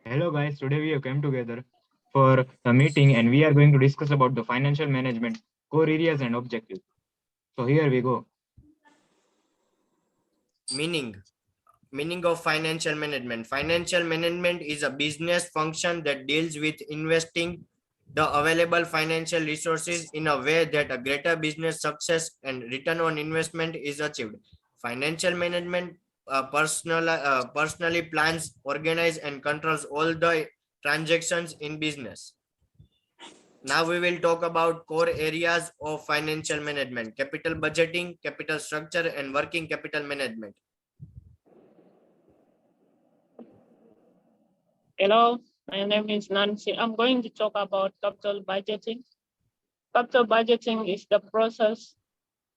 Hello guys, today we have come together for a meeting and we are going to discuss about the financial management core areas and objectives. So here we go. Meaning meaning of financial management is a business function that deals with investing the available financial resources in a way that a greater business success and return on investment is achieved. Financial management personally plans, organize and controls all the transactions in business. Now we will talk about core areas of financial management: capital budgeting, capital structure and working capital management. Hello, my name is Nancy. I'm going to talk about capital budgeting. Capital budgeting is the process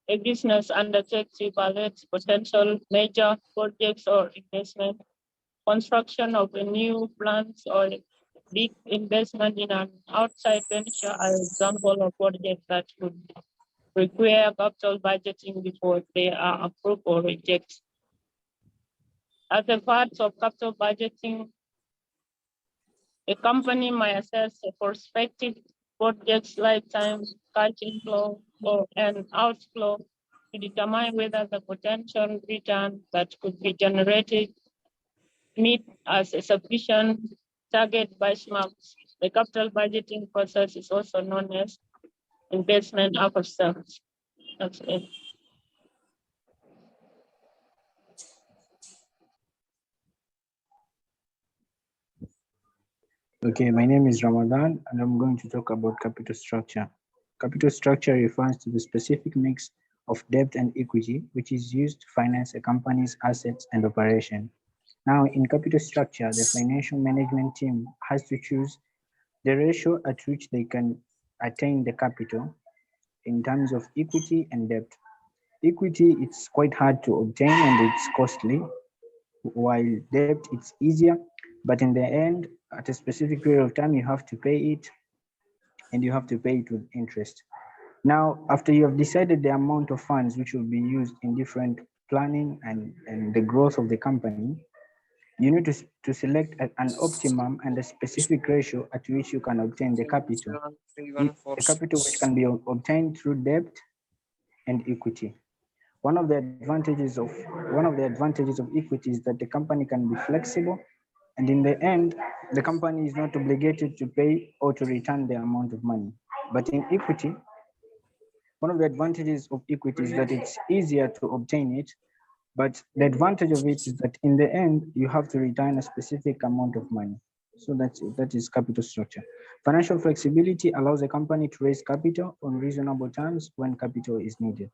a business undertakes to evaluate potential major projects or investment, construction of a new plant or big investment in an outside venture are example of projects that would require capital budgeting before they are approved or rejected. As a part of capital budgeting, a company might assess a prospective project's lifetime cash inflow or an outflow to determine whether the potential return that could be generated meet as a sufficient target benchmarks. The capital budgeting process is also known as investment assessment. That's it. Okay, my name is Ramadan and I'm going to talk about capital structure. Capital structure refers to the specific mix of debt and equity which is used to finance a company's assets and operation. Now, in capital structure, the financial management team has to choose the ratio at which they can attain the capital in terms of equity and debt. Equity, it's quite hard to obtain and it's costly, while debt, it's easier, but in the end, at a specific period of time, you have to pay it and you have to pay it with interest. Now, after you have decided the amount of funds which will be used in different planning and the growth of the company, you need to select an optimum and a specific ratio at which you can obtain the capital. The capital which can be obtained through debt and equity. One of the advantages of equity is that the company can be flexible, and in the end, the company is not obligated to pay or to return the amount of money. But in equity, one of the advantages of equity is that it's easier to obtain it, but the advantage of it is that in the end, you have to return a specific amount of money. So that is capital structure. Financial flexibility allows a company to raise capital on reasonable terms when capital is needed.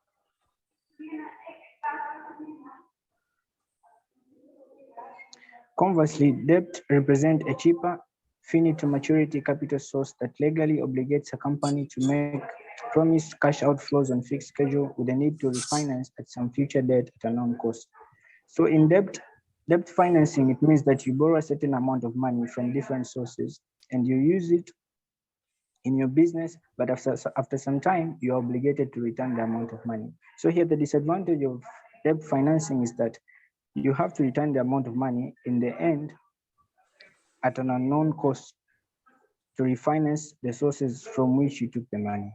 Conversely, debt represents a cheaper, finite maturity capital source that legally obligates a company to make promised cash outflows on fixed schedule with a need to refinance at some future date at a known cost. So in debt financing, it means that you borrow a certain amount of money from different sources and you use it in your business, but after some time, you're obligated to return the amount of money. So here, the disadvantage of debt financing is that you have to return the amount of money in the end at an unknown cost to refinance the sources from which you took the money.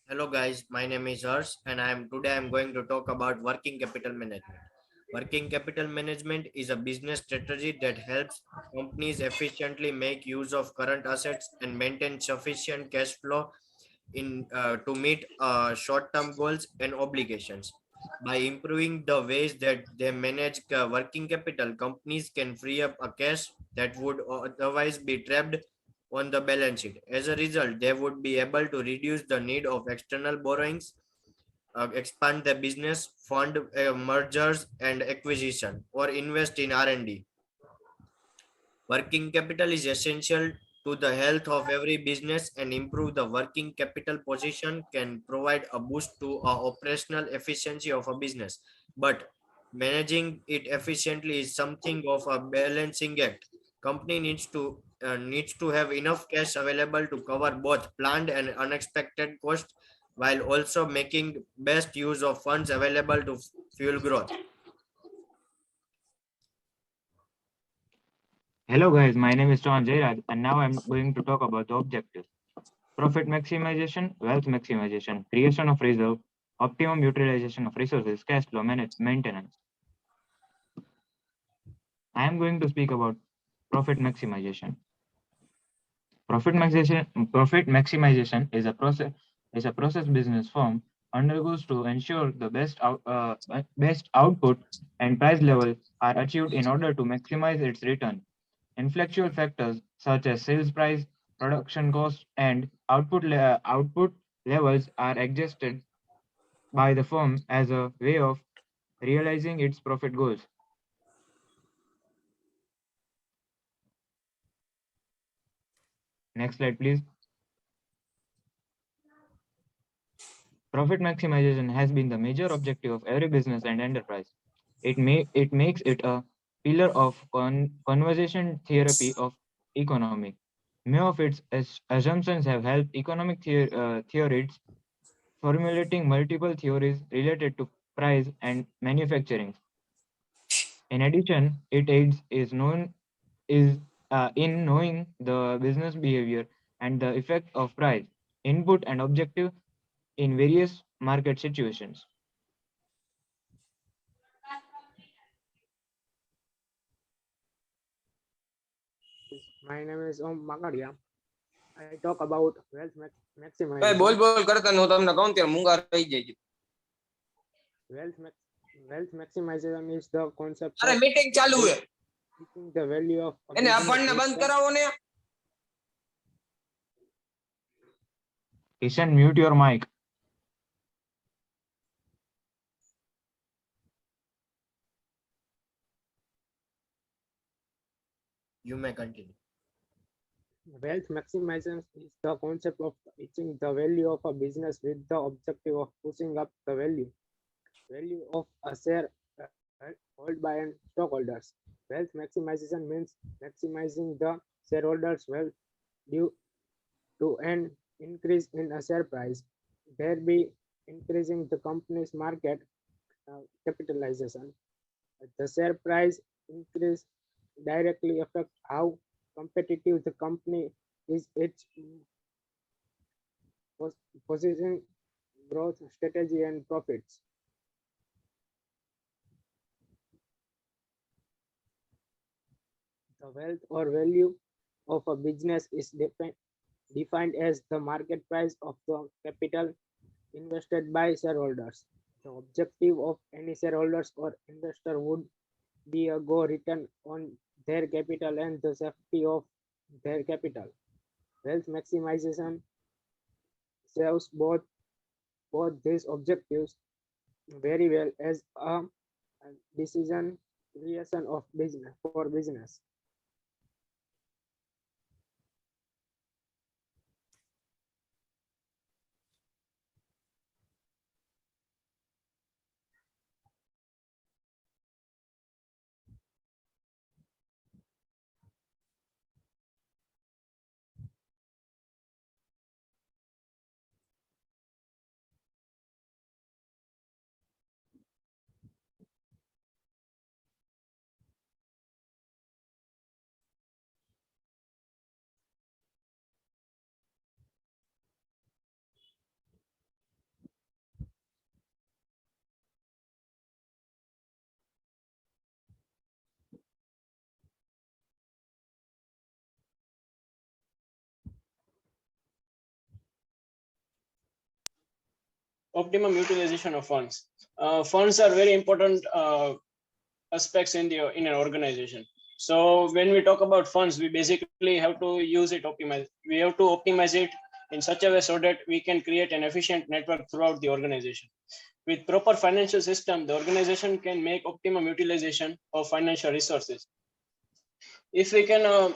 Hello guys, my name is Harsh and I'm going to talk about working capital management. Working capital management is a business strategy that helps companies efficiently make use of current assets and maintain sufficient cash flow in to meet short-term goals and obligations. By improving the ways that they manage working capital, companies can free up a cash that would otherwise be trapped on the balance sheet. As a result, they would be able to reduce the need of external borrowings, expand the business, fund mergers and acquisition, or invest in R&D. Working capital is essential to the health of every business, and improve the working capital position can provide a boost to operational efficiency of a business. But managing it efficiently is something of a balancing act. Company needs to have enough cash available to cover both planned and unexpected costs, while also making best use of funds available to fuel growth. Hello guys, my name is John Jairaj and now I'm going to talk about the objectives. Profit maximization, wealth maximization, creation of reserve, optimum utilization of resources, cash flow maintenance. I am going to speak about profit maximization. Profit maximization is a process business firm undergoes to ensure the best output and price level are achieved in order to maximize its return. Inflectual factors such as sales price, production cost, and output levels are adjusted by the firm as a way of realizing its profit goals. Next slide, please. Profit maximization has been the major objective of every business and enterprise. It makes it a pillar of conversation therapy of economy. Many of its assumptions have helped economic theorists formulating multiple theories related to price and manufacturing. In addition, it aids is in knowing the business behavior and the effect of price, input, and objective in various market situations. My name is Om Magadia. I talk about wealth A maximization. બોલ બોલ કરતા હું તમને કહું ત્યારે મૂંગા રહી જાય. Wealth maximization is the concept અરે of મીટિંગ ચાલુ છે increasing the value of a એને આ business ફંડ ને with બંધ the- કરાવો ને. Ishan, mute your mic. You may continue. Wealth maximization is the concept of reaching the value of a business with the objective of pushing up the value of a share held by an stockholders. Wealth maximization means maximizing the shareholders' wealth due to an increase in a share price, thereby increasing the company's market capitalization. The share price increase directly affect how competitive the company is, its position, growth strategy, and profits. The wealth or value of a business is defined as the market price of the capital invested by shareholders. The objective of any shareholders or investor would be a go return on their capital and the safety of their capital. Wealth maximization serves both these objectives very well as a decision creation of business for business. Optimum utilization of funds. Funds are very important aspects in an organization. So when we talk about funds, we basically have to use it optimize. We have to optimize it in such a way so that we can create an efficient network throughout the organization. With proper financial system, the organization can make optimum utilization of financial resources. If we can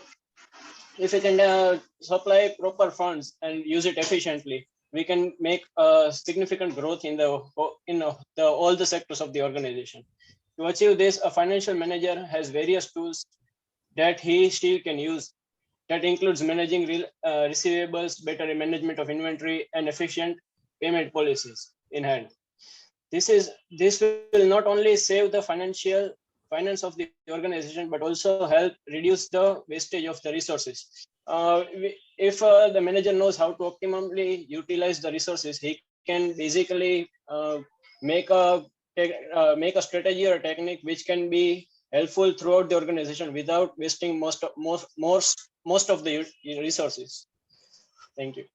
supply proper funds and use it efficiently, we can make a significant growth in all the sectors of the organization. To achieve this, a financial manager has various tools that she can use. That includes managing receivables, better management of inventory, and efficient payment policies in hand. This will not only save the finance of the organization, but also help reduce the wastage of the resources. If the manager knows how to optimally utilize the resources, he can basically make a strategy or a technique which can be helpful throughout the organization without wasting most of the resources. Thank you.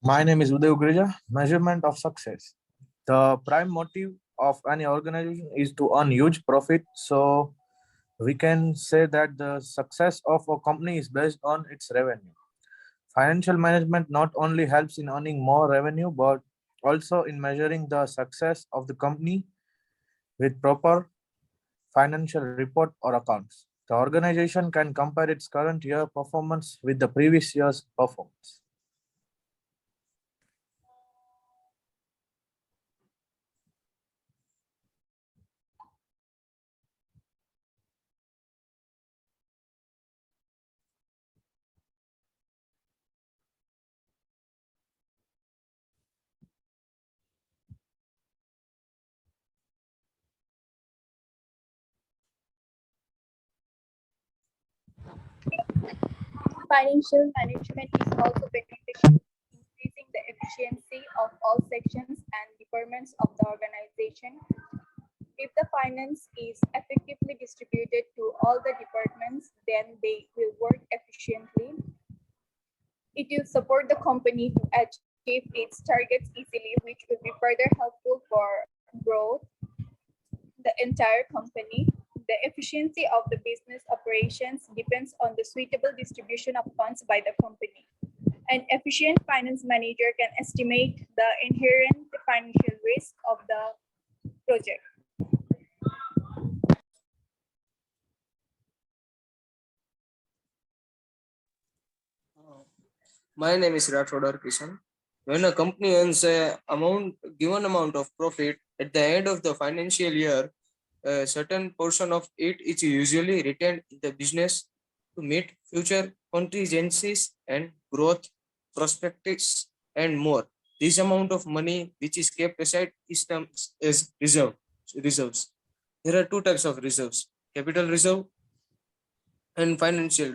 My name is Uday Ugreja. Measurement of success. The prime motive of any organization is to earn huge profit. So we can say that the success of a company is based on its revenue. Financial management not only helps in earning more revenue, but also in measuring the success of the company with proper financial report or accounts. The organization can compare its current year performance with the previous year's performance. Financial management is also beneficial in increasing the efficiency of all sections and departments of the organization. If the finance is effectively distributed to all the departments, then they will work efficiently. It will support the company to achieve its targets easily, which will be further helpful for growth, the entire company. The efficiency of the business operations depends on the suitable distribution of funds by the company. An efficient finance manager can estimate the inherent financial risk of the project. My name is Rathod Kishan. When a company earns a given amount of profit at the end of the financial year, a certain portion of it is usually retained in the business to meet future contingencies and growth prospects and more. This amount of money which is kept aside is termed as reserves. There are two types of reserves: capital reserve and financial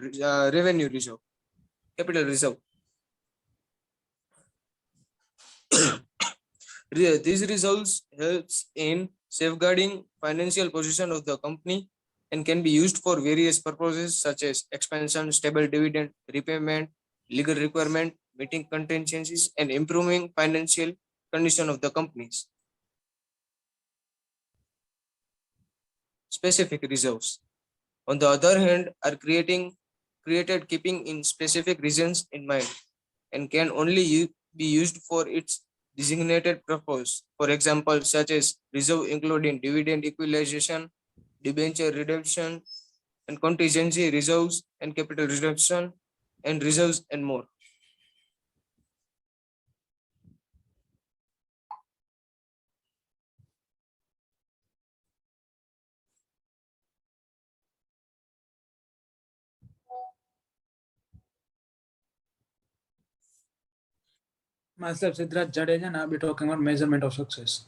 revenue reserve. Capital reserve. These reserves helps in safeguarding financial position of the company and can be used for various purposes such as expansion, stable dividend, repayment, legal requirement, meeting contingencies, and improving financial condition of the companies. Specific reserves, on the other hand, are created keeping in specific reasons in mind and can only be used for its designated purpose. For example, such as reserve including dividend equalization, debenture redemption, and contingency reserves and capital reduction and reserves and more. Myself, Siddharth Jadeja, and I'll be talking about measurement of success.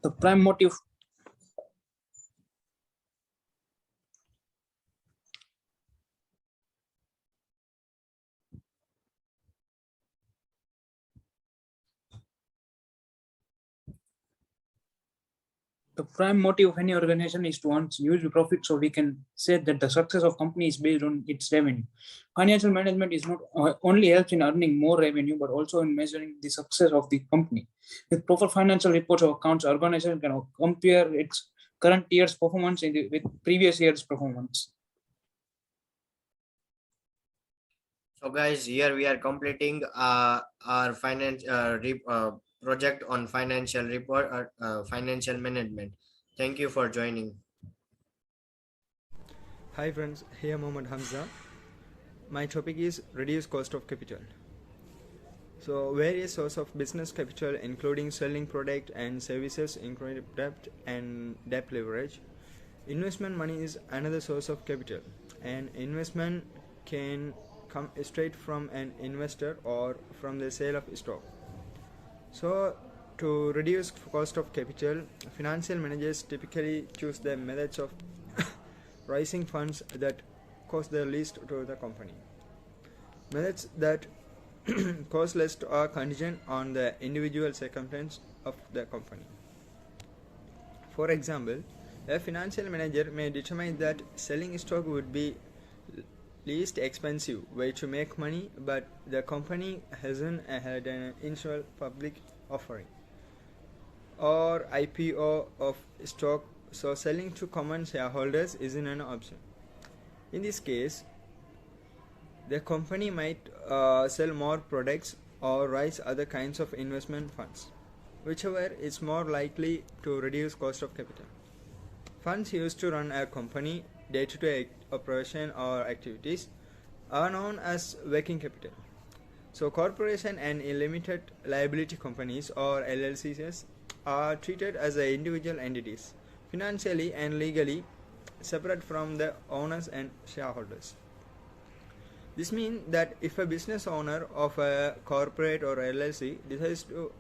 The prime motive of any organization is to earn huge profit, so we can say that the success of company is based on its revenue. Financial management is not only helps in earning more revenue, but also in measuring the success of the company. With proper financial reports or accounts, organization can compare its current year's performance with previous year's performance. So guys, here we are completing our project on financial report, financial management. Thank you for joining. Hi friends, here Mohammad Hamza. My topic is reduce cost of capital. So various sources of business capital, including selling product and services, including debt and debt leverage. Investment money is another source of capital. An investment can come straight from an investor or from the sale of stock. So to reduce cost of capital, financial managers typically choose the methods of raising funds that cost the least to the company. Methods that cost less are contingent on the individual circumstance of the company. For example, a financial manager may determine that selling stock would be least expensive way to make money, but the company hasn't had an initial public offering or IPO of stock, so selling to common shareholders isn't an option. In this case, the company might sell more products or raise other kinds of investment funds, whichever is more likely to reduce cost of capital. Funds used to run a company day-to-day operation or activities are known as working capital. So corporation and limited liability companies or LLCs are treated as individual entities, financially and legally separate from the owners and shareholders. This means that if a business owner of a corporate or LLC decides to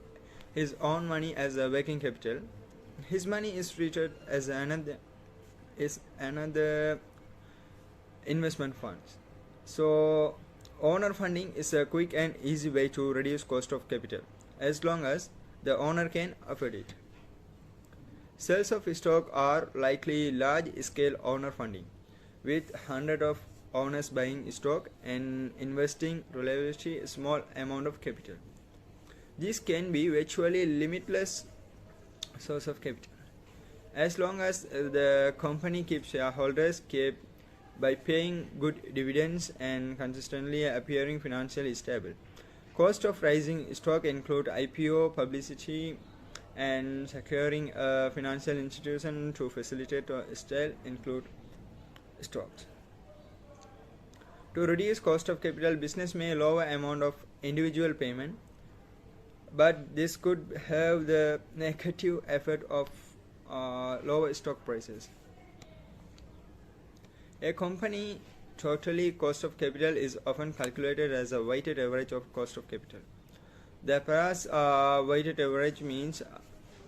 his own money as a working capital, his money is treated as another investment funds. So owner funding is a quick and easy way to reduce cost of capital as long as the owner can afford it. Sales of stock are likely large-scale owner funding, with hundreds of owners buying stock and investing relatively small amount of capital. This can be virtually limitless source of capital, as long as the company keeps shareholders kept by paying good dividends and consistently appearing financially stable. Cost of raising stock include IPO, publicity, and securing a financial institution to facilitate or sell include stocks. To reduce cost of capital, business may lower amount of individual payment, but this could have the negative effect of lower stock prices. A company totally cost of capital is often calculated as a weighted average of cost of capital. The Paras weighted average means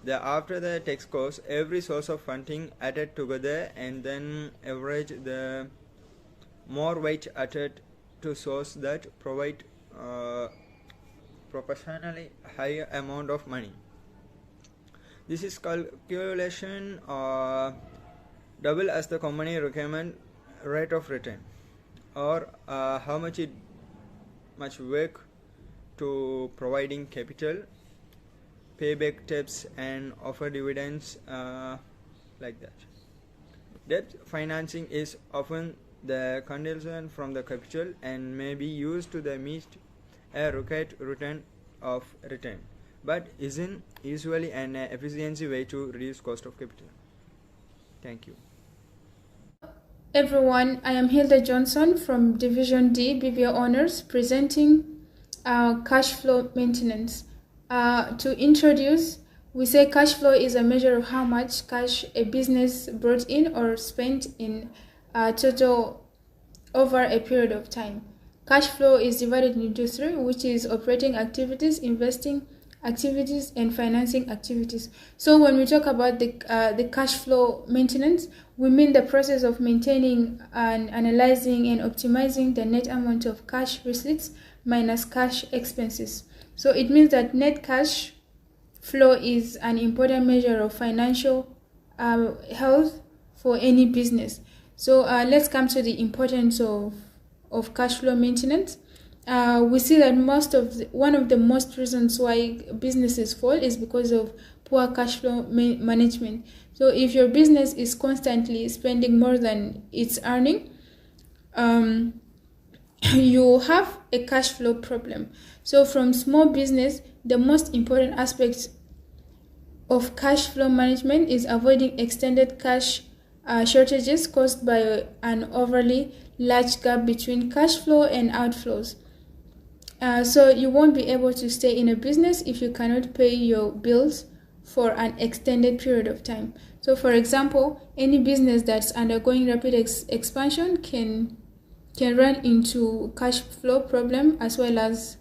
that after the tax cost, every source of funding added together and then average the more weight added to source that provide proportionally higher amount of money. This is calculation double as the company requirement rate of return, or how much work to providing capital, pay back debts, and offer dividends like that. Debt financing is often the condition from the capital and may be used to meet a required return of return, but isn't usually an efficiency way to reduce cost of capital. Thank you. Everyone, I am Hilda Johnson from Division D, BBA Honors, presenting cash flow maintenance. To introduce, we say cash flow is a measure of how much cash a business brought in or spent in total over a period of time. Cash flow is divided into three, which is operating activities, investing activities, and financing activities. So when we talk about the cash flow maintenance, we mean the process of maintaining and analyzing and optimizing the net amount of cash receipts minus cash expenses. So it means that net cash flow is an important measure of financial health for any business. So let's come to the importance of cash flow maintenance. We see that one of the most reasons why businesses fall is because of poor cash flow management. So if your business is constantly spending more than it's earning, you have a cash flow problem. So from small business, the most important aspect of cash flow management is avoiding extended cash shortages caused by an overly large gap between cash flow and outflows. So you won't be able to stay in a business if you cannot pay your bills for an extended period of time. So for example, any business that's undergoing rapid expansion can run into cash flow problem, as well as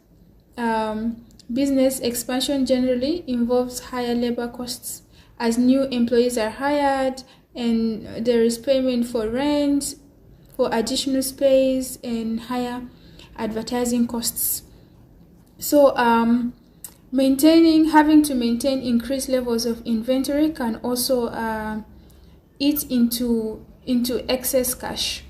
business expansion generally involves higher labor costs as new employees are hired and there is payment for rent, for additional space, and higher advertising costs. So having to maintain increased levels of inventory can also eat into excess cash.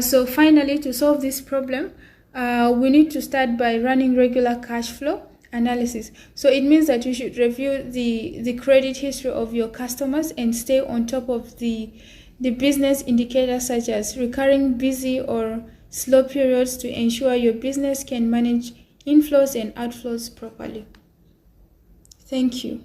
So finally, to solve this problem, we need to start by running regular cash flow analysis. So it means that you should review the credit history of your customers and stay on top of the business indicators such as recurring busy or slow periods to ensure your business can manage inflows and outflows properly. Thank you.